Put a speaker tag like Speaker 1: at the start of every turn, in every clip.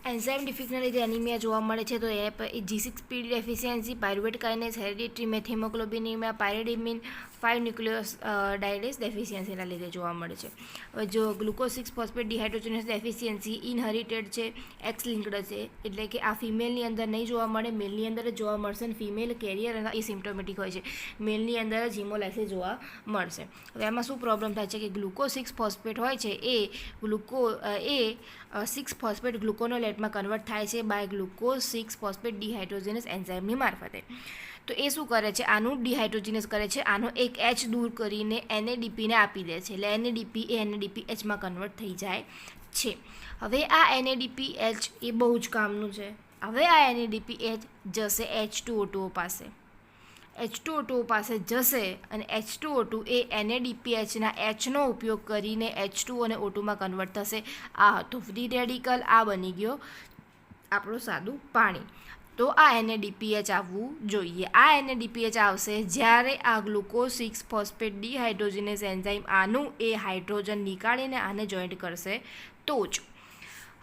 Speaker 1: Enzyme ડિફિકના લીધે anaemia જોવા મળે છે તો એ G6PD deficiency, pyruvate kinase, hereditary methaemoglobinaemia, pyrimidine 5 nucleotidase ડેફિશિયન્સીના લીધે જોવા મળે છે. હવે જો glucose 6 phosphate dehydrogenase deficiency inherited છે, એક્સ લિંક્ડ છે, એટલે કે આ ફિમેલની અંદર નહીં જોવા મળે, મેલની અંદર જ જોવા મળશે. અને ફિમેલ કેરિયર અને એસિમ્પ્ટોમેટિક હોય છે, મેલની અંદર જ હિમોલાઇસિસ જોવા મળશે. હવે એમાં શું પ્રોબ્લેમ થાય છે કે ગ્લુકોઝ 6 ફોસ્ફેટ હોય છે એ 6 ફોસ્ફેટ ગ્લુકોનોલેટમાં કન્વર્ટ થાય છે બાય ગ્લુકોઝ 6 ફોસ્ફેટ ડિહાઇડ્રોજનેસ એન્ઝાઇમની મારફતે. તો એ શું કરે છે, આનું ડિહાઇડ્રોજનેસ કરે છે, આનો એક એચ દૂર કરીને NADPને આપી દે છે, એટલે NADP એ NADPHમાં કન્વર્ટ થઈ જાય છે. હવે આ NADPH એ બહુ જ કામનું છે. હવે આ NADPH જશે H2O2 પાસે, H2O2 પાસે જશે અને H2O2 એ NADPHના Hનો ઉપયોગ કરીને H2O અને O2માં કન્વર્ટ થશે. આ હતો ફ્રી રેડિકલ, આ બની ગયો આપણું સાદું પાણી. તો આ NADPH આવવું જોઈએ. આ NADPH આવશે જ્યારે આ ગ્લુકોઝ 6 ફોસ્ફેટ ડિહાઇડ્રોજનેસ એન્ઝાઇમ આનું એ હાઇડ્રોજન નીકાળીને આને જોઈન્ટ કરશે તો જ.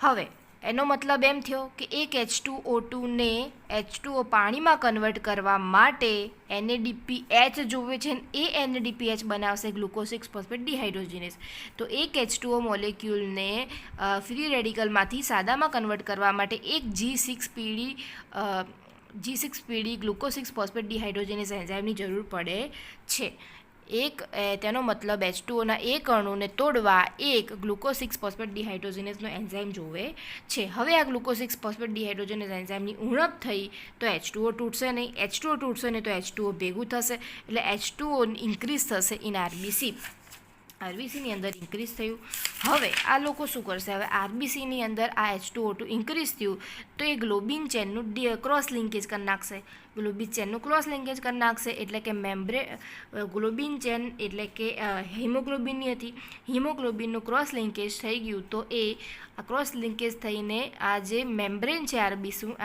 Speaker 1: હવે એનો મતલબ એમ થયો કે એક H2O2ને H2O પાણીમાં કન્વર્ટ કરવા માટે NADPH જોવે છે ને એ NADPH બનાવશે ગ્લુકોઝ 6 ફોસ્ફેટ ડિહાઇડ્રોજનેસ. તો એક H2O મોલેક્યુલને ફ્રી રેડિકલમાંથી સાદામાં કન્વર્ટ કરવા માટે એક G6PD ગ્લુકોઝ 6 ફોસ્ફેટ ડિહાઇડ્રોજનેસ એન્ઝાઇમની જરૂર પડે છે. તેનો મતલબ H2Oના એક અણુને તોડવા એક ગ્લુકોઝ 6 ફોસ્ફેટ ડિહાઇડ્રોજનેસનો એન્ઝાઇમ જોવે છે. હવે આ ગ્લુકોઝ 6 ફોસ્ફેટ ડિહાઇડ્રોજનેસ એન્ઝાઇમની ઉણપ થઈ તો H2O તૂટશે નહીં, H2O તૂટશે નહીં તો H2O ભેગું થશે, એટલે H2O ઇન્ક્રીઝ થશે ઇન RBCની અંદર ઇન્ક્રીઝ થયું. હવે આ લોકો શું કરશે, હવે RBCની અંદર આ H2O2 ઇન્ક્રીઝ થયું તો એ ગ્લોબિન ચેનનું ક્રોસ લિંકેજ કરી નાખશે. ગ્લોબિન ચેનનું ક્રોસ લિંકેજ કરી નાખશે એટલે કે ગ્લોબિન ચેન એટલે કે હિમોગ્લોબિનની હતી, હિમોગ્લોબિનનું ક્રોસ લિંકેજ થઈ ગયું તો એ આ ક્રોસ લિંકેજ થઈને આ જે મેમ્બ્રેન છે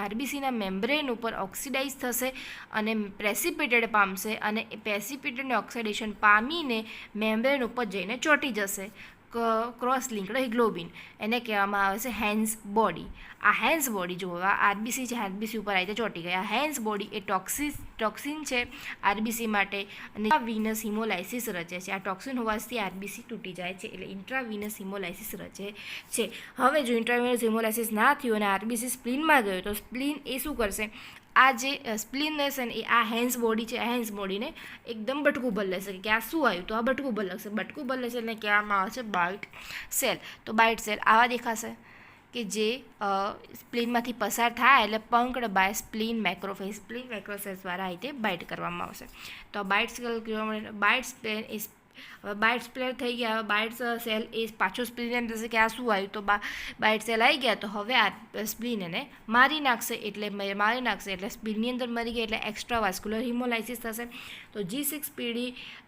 Speaker 1: RBCના મેમ્બ્રેન ઉપર ઓક્સિડાઇઝ થશે અને પ્રેસિપિટેડ પામશે અને પ્રેસિપિટેડને ઓક્સિડેશન પામીને મેમ્બ્રેન ઉપર જઈને ચોંટી જશે ક્રોસ લિંક્ડ હિમોગ્લોબિન. એને કહેવામાં આવે છે હેન્સ બોડી. આ હેન્સ બોડી જો RBC છે, RBC ઉપર આવી ચોંટી ગઈ. આ હેન્સ બોડી એ ટોક્સિન છે RBC માટે અને ઇન્ટ્રાવીનસ હિમોલાઇસિસ રચે છે. આ ટોક્સિન હોવાથી RBC તૂટી જાય છે એટલે ઇન્ટ્રાવીનસ હિમોલાઇસિસ રચે છે. હવે જો ઇન્ટ્રાવીનસ હિમોલાઇસિસ ના થયું અને RBC સ્પ્લીનમાં ગયો તો સ્પ્લીન એ શું કરશે, આ જે સ્પ્લીનનેસ એ આ હેન્સ બોડી છે, આ હેન્સ બોડીને એકદમ બટકું ભરી લેશે કે આ શું આવ્યું, તો આ બટકું ભરી લેશે. બટકું ભરી લેશે એટલે કહેવામાં આવે છે બાઇટ સેલ. તો બાઇટ સેલ આવા દેખાશે કે જે સ્પ્લીનમાંથી પસાર થાય એટલે પંક્ડ by spleen macrophage. Spleen macrophage દ્વારા આ રીતે બાઇટ કરવામાં આવશે. તો આ બાઇટ સેલ જોવા મળે. બાઇટ સ્પ્લેન એ હવે બાઇટ સ્પ્લેર થઈ ગયા. હવે બાઇટ સેલ એ પાછો સ્પ્લીન એમ થશે કે આ શું આવ્યું, તો બાઇટ સેલ આવી ગયા તો હવે આ સ્પ્લીન એને મારી નાખશે એટલે સ્પ્લીનની અંદર મરી ગયા એટલે એક્સ્ટ્રા વાસ્ક્યુલર હિમોલાઇસિસ થશે. તો G6PD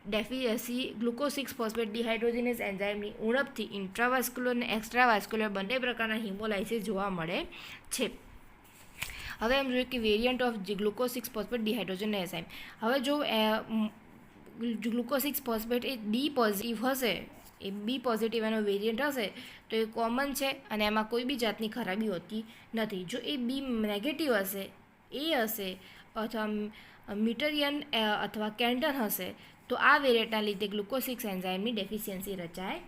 Speaker 1: ડેફિશિયન્સી ગ્લુકોઝ 6 ફોસ્ફેટ ડિહાઇડ્રોજનેસ એન્ઝાઇમની ઉણપથી ઇન્ટ્રાવાસ્ક્યુલર અને એક્સ્ટ્રાવાસ્ક્યુલર બંને પ્રકારના હિમોલાઇસિસ જોવા મળે છે. હવે એમ જોઈએ કે variant of glucose 6 phosphate dehydrogenase enzyme. હવે જો glucose 6 phosphate A D positive હશે, એ બી પોઝિટિવ એનો વેરિયન્ટ હશે તો એ કોમન છે અને એમાં કોઈ બી જાતની ખરાબી હોતી નથી. જો એ બી નેગેટિવ હશે, એ હશે અથવા મિટરિયન અથવા કેન્ટન હશે તો આ વેરિયન્ટના લીધે ગ્લુકોઝ 6 એન્ઝાઇમની ડેફિશિયન્સી રચાય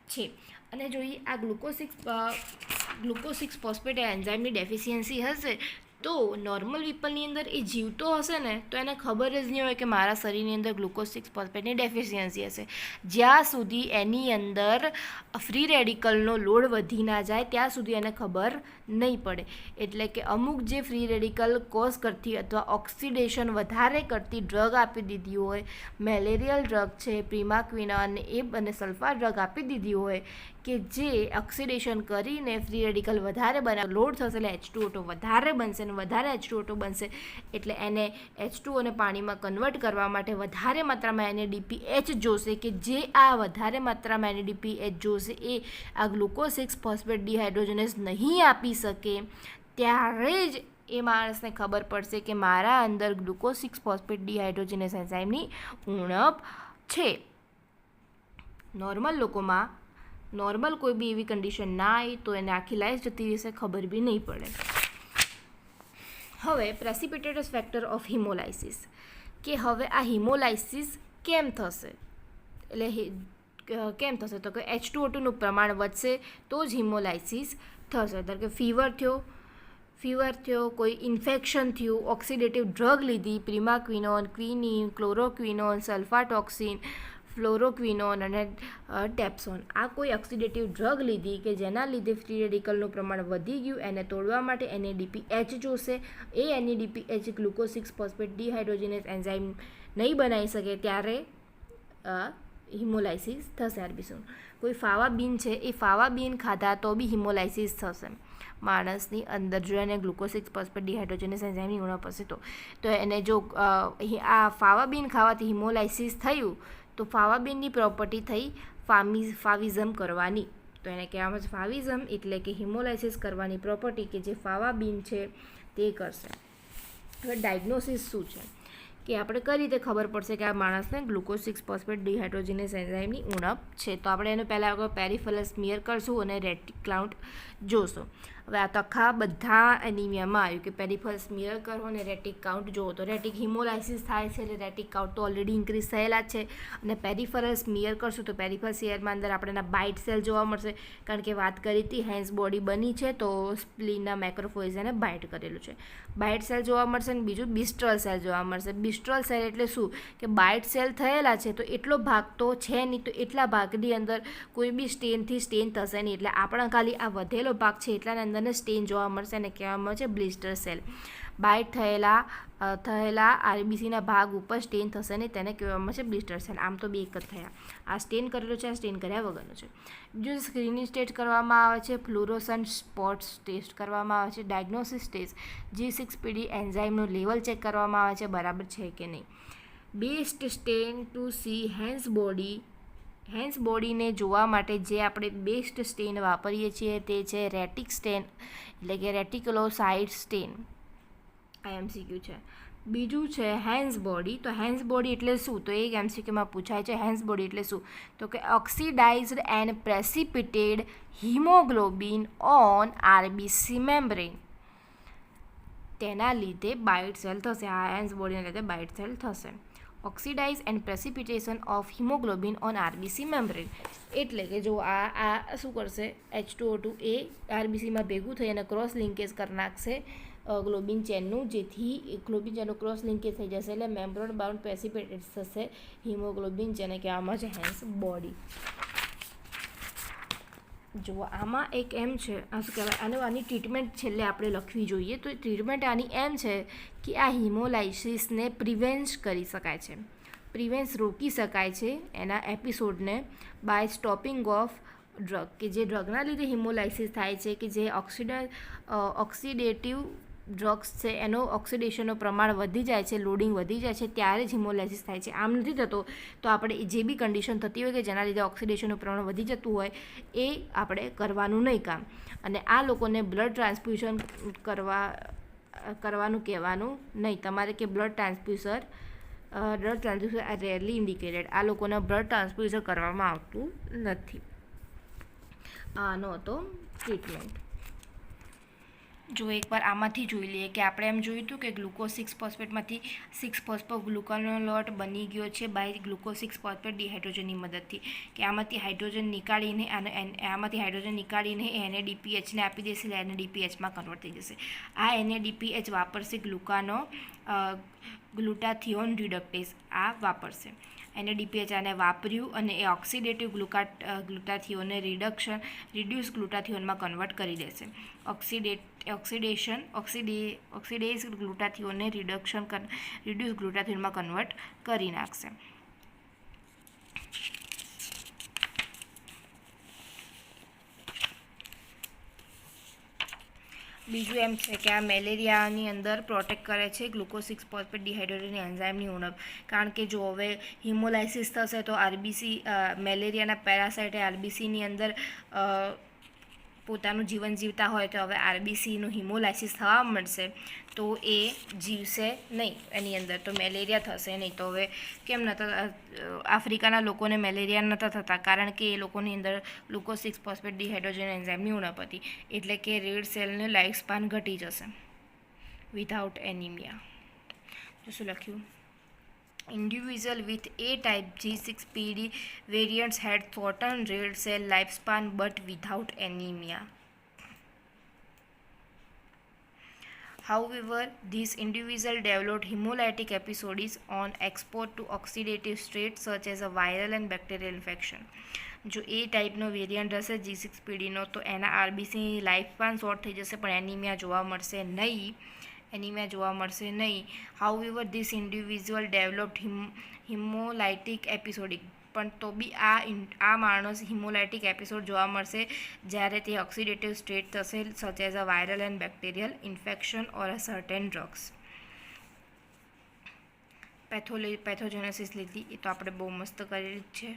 Speaker 1: છે. અને જોઈએ આ ગ્લુકોઝ 6 ફોસ્ફેટ એન્ઝાઇમની ડેફિશિયન્સી હશે તો નોર્મલ પીપલની અંદર એ જીવતો હશે ને તો એને ખબર જ નહીં હોય કે મારા શરીરની અંદર ગ્લુકોઝ 6 ફોસ્ફેટની ડેફિશિયન્સી હશે. જ્યાં સુધી એની અંદર ફ્રી રેડિકલનો લોડ વધી ના જાય ત્યાં સુધી એને ખબર નહીં પડે. એટલે કે અમુક જે ફ્રી રેડિકલ કોઝ કરતી અથવા ઓક્સિડેશન વધારે કરતી ડ્રગ આપી દીધી હોય, મેલેરિયલ ડ્રગ છે પ્રિમાક્વિના અને સલ્ફા ડ્રગ આપી દીધી હોય કે જે ઓક્સિડેશન કરીને ફ્રી રેડિકલ વધારે બનાવે, લોડ થશે એટલે H2O2 વધારે બનશે અને વધારે H2O2 બનશે એટલે એને H2O ને પાણીમાં કન્વર્ટ કરવા માટે વધારે માત્રામાં NADPH જોશે કે જે આ વધારે માત્રામાં NADPH જોશે એ આ ગ્લુકોઝ 6 ફોસ્ફેટ ડિહાઇડ્રોજનેસ નહીં આપી શકે. ત્યારે જ એ માણસને ખબર પડશે કે મારા અંદર ગ્લુકોઝ 6 ફોસ્ફેટ ડિહાઇડ્રોજનેસ એન્ઝાઇમની ઉણપ છે. નોર્મલ લોકોમાં નોર્મલ કોઈ બી એવી કન્ડિશન ના આવી તો એને આખી લાઈફ જતી રહેશે, ખબર બી નહીં પડે. હવે પ્રેસિપિટેટસ ફેક્ટર ઓફ હિમોલાઇસિસ, કે હવે આ હિમોલાઇસિસ કેમ થશે, એટલે કેમ થશે તો કે H2O2નું પ્રમાણ વધશે તો જ હિમોલાઇસિસ થશે. ધારો કે ફીવર થયો, કોઈ ઇન્ફેક્શન થયું, ઓક્સિડેટિવ ડ્રગ લીધી, પ્રિમાક્વિનોન, ક્વિનિન, ક્લોરોક્વિનોન, સલ્ફાટોક્સિન, ફ્લોરોક્વિનોન અને ટેપ્સોન, આ કોઈ ઓક્સિડેટિવ ડ્રગ લીધી કે જેના લીધે ફ્રી રેડિકલનું પ્રમાણ વધી ગયું, એને તોડવા માટે NADPH જોશે. એ NADPH glucose 6 phosphate dehydrogenase enzyme નહીં બનાવી શકે ત્યારે હિમોલાઇસિસ થશે. આરબીસીનું કોઈ ફાવા બીન છે, એ ફાવા બીન ખાધા તો બી હિમોલાઇસિસ થશે માણસની અંદર, જો એને ગ્લુકોઝ 6 ફોસ્ફેટ ડિહાઇડ્રોજેનેઝ એન્ઝાઇમની ઉણપ હશે તો એને જો આ ફાવા બીન ખાવાથી હિમોલાઇસિસ થયું તો ફાવા બીનની પ્રોપર્ટી થઈ ફાવિઝમ કરવાની, તો એને કહેવામાં છે ફાવિઝમ, એટલે કે હિમોલાઇસિસ કરવાની પ્રોપર્ટી કે જે ફાવા બીન છે તે કરશે. હવે ડાયગ્નોસિસ શું છે કે આપણે કઈ રીતે ખબર પડશે કે આ માણસને ગ્લુકોઝ 6 ફોસ્ફેટ ડિહાઇડ્રોજેનેઝ એન્ઝાઇમની ઉણપ છે, તો આપણે એને પહેલાં પેરિફેરલ સ્મિયર કરશું અને રેટિક કાઉન્ટ જોશું. હવે આ તો આખા બધા એનિમિયામાં આવ્યું કે પેરિફેરલ સ્મિયર કરો અને રેટિક કાઉન્ટ જુઓ, તો રેટિક હિમોલાઇસિસ થાય છે એટલે રેટિક કાઉન્ટ તો ઓલરેડી ઇન્ક્રીઝ થયેલા જ છે, અને પેરિફેરલ સ્મિયર કરશું તો પેરિફેરલ સ્મિયરમાં અંદર આપણે એના બાઇટ સેલ જોવા મળશે, કારણ કે વાત કરી હતી હેન્સ બોડી બની છે તો સ્પ્લીનના મેક્રોફોઇઝ એને બાઇટ કરેલું છે, બાઇટ સેલ જોવા મળશે. અને બીજું બિસ્ટ્રલ સેલ જોવા મળશે. બિસ્ટ્રલ સેલ એટલે શું કે બાઇટ સેલ થયેલા છે તો એટલો ભાગ તો છે નહીં, તો એટલા ભાગની અંદર કોઈ બી સ્ટેનથી સ્ટેન થશે નહીં, એટલે આપણા ખાલી આ વધેલો ભાગ છે એટલાને અંદરને સ્ટેન જોવા મળશે અને કહેવામાં આવે છે બ્લિસ્ટર સેલ. બાઇટ થયેલા આરબીસીના ભાગ ઉપર સ્ટેન થશે ને તેને કહેવામાં છે બ્લિસ્ટર સેલ. આમ તો બે એક જ થયા, આ સ્ટેન કરેલો છે, આ સ્ટેન કર્યા વગરનો છે. બીજું સ્ક્રીનિંગ ટેસ્ટ કરવામાં આવે છે, ફ્લુરોસન્ટ સ્પોટ્સ ટેસ્ટ કરવામાં આવે છે, ડાયગ્નોસિસ ટેસ્ટ G6PD એન્ઝાઇમનું લેવલ ચેક કરવામાં આવે છે બરાબર છે કે નહીં. Best stain to see Heinz બોડીને જોવા માટે જે આપણે બેસ્ટ સ્ટેન વાપરીએ છીએ તે છે રેટિક સ્ટેન, એટલે કે રેટિક્યુલોસાઇડ સ્ટેન. MCQ છે. બીજું છે હેન્સ બોડી, તો હેન્સ બોડી એટલે શું, તો એક MCQમાં પૂછાય છે હેન્સ બોડી એટલે શું, તો કે oxidised and precipitated haemoglobin on RBC membrane, તેના લીધે બાઇટ સેલ થશે. આ હેન્સ બોડીના લીધે બાઇટ સેલ થશે. Oxidise and precipitation of haemoglobin on RBC membrane, એટલે કે જો આ શું કરશે, H2O2 એ RBCમાં ભેગું થઈ અને ક્રોસ લિંકેજ કરી નાખશે ગ્લોબિન ચેનનું, જેથી ગ્લોબિન ચેનનું ક્રોસ લિંકેજ થઈ જશે એટલે મેમ્બ્રેન બાઉન્ડ પ્રેસિપિટેટ થશે હિમોગ્લોબિન, જેને કહેવામાં છે હેન્સ બોડી. જુઓ આમાં એક એમ છે, આ શું કહેવાય, આની ટ્રીટમેન્ટ છેલ્લે આપણે લખવી જોઈએ, તો ટ્રીટમેન્ટ આની એમ છે કે આ હિમોલાઇસિસને પ્રિવેન્સ કરી શકાય છે, પ્રિવેન્સ રોકી શકાય છે એના એપિસોડને બાય સ્ટોપિંગ ઓફ ડ્રગ, કે જે ડ્રગના લીધે હિમોલાઇસિસ થાય છે, કે જે ઓક્સિડેટિવ ડ્રગ્સ છે એનો ઓક્સિડેશનનું પ્રમાણ વધી જાય છે, લોડિંગ વધી જાય છે, ત્યારે જ હિમોલાઇસિસ થાય છે. આમ નથી થતો તો આપણે જે બી કન્ડિશન થતી હોય કે જેના લીધે ઓક્સિડેશનનું પ્રમાણ વધી જતું હોય એ આપણે કરવાનું નહીં કામ, અને આ લોકોને બ્લડ ટ્રાન્સફ્યુઝન કરવાનું કહેવાનું નહીં. તમારે કે blood transfusion are rarely indicated, આ લોકોને બ્લડ ટ્રાન્સફ્યુઝન કરવામાં આવતું નથી. આનો હતો ટ્રીટમેન્ટ. જો એકવાર આમાંથી જોઈ લઈએ કે આપણે એમ જોયું હતું કે ગ્લુકોઝ 6 ફોસ્ફેટમાંથી 6 ફોસ્ફોગ્લુકોનોલોટ બની ગયો છે બાય ગ્લુકોઝ 6 ફોસ્ફેટ ડિહાઇડ્રોજનની મદદથી, કે આમાંથી હાઇડ્રોજન નીકાળીને NADPHને આપી દેશે એટલે NADPHમાં કન્વર્ટ થઈ જશે. આ NADPH વાપરશે ગ્લુટાથિયોન રિડક્ટેઝ, આ વાપરશે. NADPH આને વાપર્યું અને એ ઓક્સિડેટિવ ગ્લુટાથિયોનને રિડ્યુસ ગ્લુટાથિયોનમાં કન્વર્ટ કરી દેશે. ઓક્સિડેઝ ગ્લુટાથિયોનને રિડ્યુસ ગ્લુટાથિયોનમાં કન્વર્ટ કરી નાખશે. બીજું એમ છે કે આ મેલેરિયાની અંદર પ્રોટેક્ટ કરે છે ગ્લુકોઝ 6 ફોસ્ફેટ ડિહાઇડ્રોજન એન્ઝાઇમની ઉણપ, કારણ કે જો હવે હિમોલાઇસિસ થશે તો મેલેરિયાના પેરાસાઇટે RBCની અંદર પોતાનું જીવન જીવતા હોય તો હવે આરબીસીનું હિમોલાઇસિસ થવા મળશે તો એ જીવશે નહીં, એની અંદર તો મેલેરિયા થશે નહીં. તો હવે કેમ નહોતા આફ્રિકાના લોકોને મેલેરિયા નહોતા થતા? કારણ કે એ લોકોની અંદર ગ્લુકોઝ 6 ફોસ્ફેટ ડિહાઇડ્રોજન એન્ઝાઇમની ઉણપ હતી. એટલે કે રેડ સેલનું લાઈફ સ્પાન ઘટી જશે વિધાઉટ એનિમિયા. તો શું લખ્યું? Individual with A-type G6PD variants had shortened red cell lifespan but without anemia. However, these individuals developed hemolytic episodes on exposure to oxidative stress such as a viral and bacterial infection. જો એ ટાઈપનો variant હશે G6PD નો તો એના RBC life span short થઈ જશે પણ anaemia જોવા મળશે નહીં. However this individual developed haemolytic episodic, પણ તો બી આ માણસ હિમોલાઇટિક એપિસોડ જોવા મળશે જ્યારે તે ઓક્સિડેટિવ સ્ટેટ થશે such as a viral and bacterial infection or a certain drugs. Pathogenesis લીધી એ તો આપણે બહુ મસ્ત કરેલી જ છે.